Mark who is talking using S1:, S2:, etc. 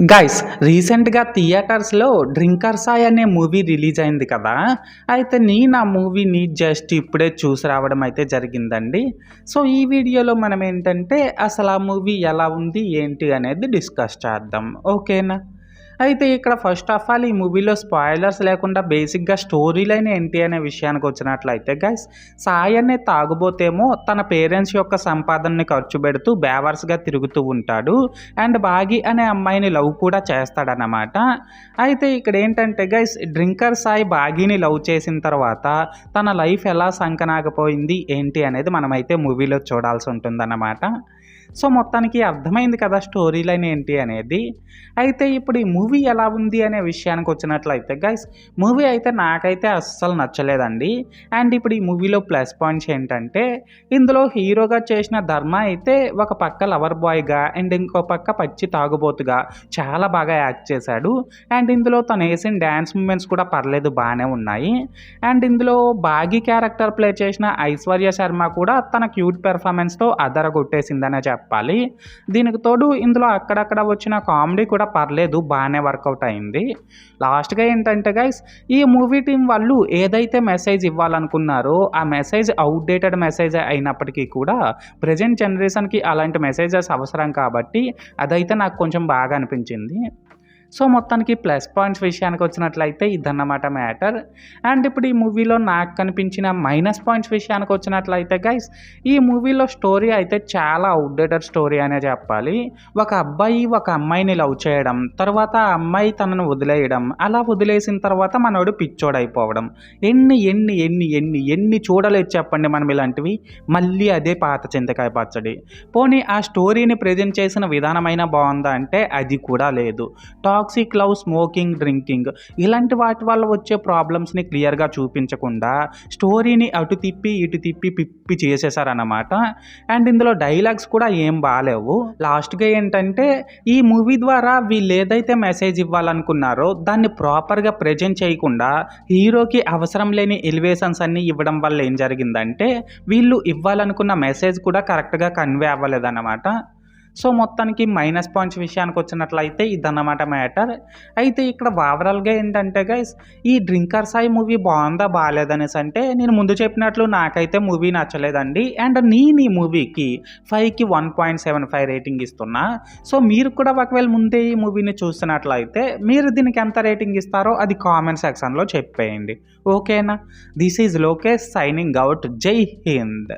S1: Guys రీసెంట్‌గా థియేటర్స్‌లో 'డ్రింకర్సాయ్' అనే మూవీ రిలీజ్ అయింది కదా! అయితే నేను ఆ మూవీని జస్ట్ ఇప్పుడే చూసి రావడం అయితే జరిగిందండి. సో, ఈ వీడియోలో మనం ఏంటంటే అసలు ఆ మూవీ ఎలా ఉంది, ఏంటి అనేది డిస్కస్ చేద్దాం. ఓకేనా? అయితే ఇక్కడ ఫస్ట్ ఆఫ్ ఆల్ ఈ మూవీలో స్పాయిలర్స్ లేకుండా బేసిక్‌గా స్టోరీ లైన్ ఏంటి అనే విషయానికొచ్చినట్లయితే గైస్, సాయి అనే తాగుబోతేమో తన పేరెంట్స్ యొక్క సంపాదనని ఖర్చు పెడుతూ బేవర్స్‌గా తిరుగుతూ ఉంటాడు. అండ్ బాగి అనే అమ్మాయిని లవ్ కూడా చేస్తాడనమాట. అయితే ఇక్కడేంటంటే గైస్, డ్రింకర్ సాయి బాగీని లవ్ చేసిన తర్వాత తన లైఫ్ ఎలా సంకనాకపోయింది ఏంటి అనేది మనమైతే మూవీలో చూడాల్సి ఉంటుందన్నమాట. సో, మొత్తానికి అర్థమైంది కదా స్టోరీ లైన్ ఏంటి అనేది. అయితే ఇప్పుడు ఈ మూవీ ఎలా ఉంది అనే విషయానికొచ్చినట్లయితే గైస్, మూవీ అయితే నాకైతే అస్సలు నచ్చలేదండి. అండ్ ఇప్పుడు ఈ మూవీలో ప్లస్ పాయింట్స్ ఏంటంటే, ఇందులో హీరోగా చేసిన ధర్మ అయితే ఒక పక్క లవర్ బాయ్‌గా అండ్ ఇంకో పక్క పచ్చి తాగుబోతుగా చాలా బాగా యాక్ట్ చేశాడు. అండ్ ఇందులో తనేసిన డాన్స్ మూవ్‌మెంట్స్ కూడా పర్లేదు బానే ఉన్నాయి. అండ్ ఇందులో బాగి క్యారెక్టర్ ప్లే చేసిన ఐశ్వర్య శర్మ కూడా తన క్యూట్ పెర్ఫార్మెన్స్‌తో అదరగొట్టేసిందనే చెప్పాలి. దీనికి తోడు ఇందులో అక్కడక్కడ వచ్చిన కామెడీ కూడా పర్లేదు బానే వర్కౌట్ అయింది. లాస్ట్‌గా ఏంటంటే గైస్, ఈ మూవీ టీమ్ వాళ్ళు ఏదైతే మెసేజ్ ఇవ్వాలనుకున్నారో ఆ మెసేజ్ ఔట్‌డేటెడ్ మెసేజ్ అయినప్పటికీ కూడా ప్రెజెంట్ జనరేషన్‌కి అలాంటి మెసేజెస్ అవసరం కాబట్టి అదైతే నాకు కొంచెం బాగా అనిపించింది. సో, మొత్తానికి ప్లస్ పాయింట్స్ విషయానికొచ్చినట్లయితే ఇదన్నమాట మ్యాటర్. అండ్ ఇప్పుడు ఈ మూవీలో నాకు కనిపించిన మైనస్ పాయింట్స్ విషయానికొచ్చినట్లయితే గైస్, ఈ మూవీలో స్టోరీ అయితే చాలా ఔట్‌డేటెడ్ స్టోరీ అనే చెప్పాలి. ఒక అబ్బాయి ఒక అమ్మాయిని లవ్ చేయడం, తర్వాత ఆ అమ్మాయి తనను వదిలేయడం, అలా వదిలేసిన తర్వాత మనోడు పిచ్చోడైపోవడం. ఎన్ని ఎన్ని ఎన్ని ఎన్ని ఎన్ని చూడలేదు చెప్పండి మనం ఇలాంటివి. మళ్ళీ అదే పాత చింతకాయ పచ్చడి. పోనీ ఆ స్టోరీని ప్రెజెంట్ చేసిన విధానమైనా బావుందా అంటే అది కూడా లేదు. టాక్సిక్ లవ్, స్మోకింగ్, డ్రింకింగ్ ఇలాంటి వాటి వల్ల వచ్చే ప్రాబ్లమ్స్‌ని క్లియర్‌గా చూపించకుండా స్టోరీని అటు తిప్పి, ఇటు తిప్పి, పిప్పి చేసేసారనమాట. అండ్ ఇందులో డైలాగ్స్ కూడా ఏం బాలేవు. లాస్ట్‌గా ఏంటంటే ఈ మూవీ ద్వారా వీళ్ళేదైతే మెసేజ్ ఇవ్వాలనుకున్నారో దాన్ని ప్రాపర్‌గా ప్రెజెంట్ చేయకుండా హీరోకి అవసరం లేని ఎలివేషన్స్ అన్నీ ఇవ్వడం వల్ల ఏం జరిగిందంటే వీళ్ళు ఇవ్వాలనుకున్న మెసేజ్ కూడా కరెక్ట్‌గా కన్వే అవ్వలేదన్నమాట. సో, మొత్తానికి మైనస్ పాయింట్స్ విషయానికొచ్చినట్లయితే ఇదన్నమాట మ్యాటర్. అయితే ఇక్కడ ఓవరాల్‌గా ఏంటంటే గైస్, ఈ 'డ్రింకర్సాయ్' మూవీ బావుందా బాలేదనేసి అంటే నేను ముందు చెప్పినట్లు నాకైతే మూవీ నచ్చలేదండి. అండ్ నేను ఈ మూవీకి 5కి 1.75 రేటింగ్ ఇస్తున్నా. సో, మీరు కూడా ఒకవేళ ముందే ఈ మూవీని చూస్తున్నట్లయితే మీరు దీనికి ఎంత రేటింగ్ ఇస్తారో అది కామెంట్ సెక్షన్‌లో చెప్పేయండి. ఓకేనా? This is Lokesh signing out. జై హింద్.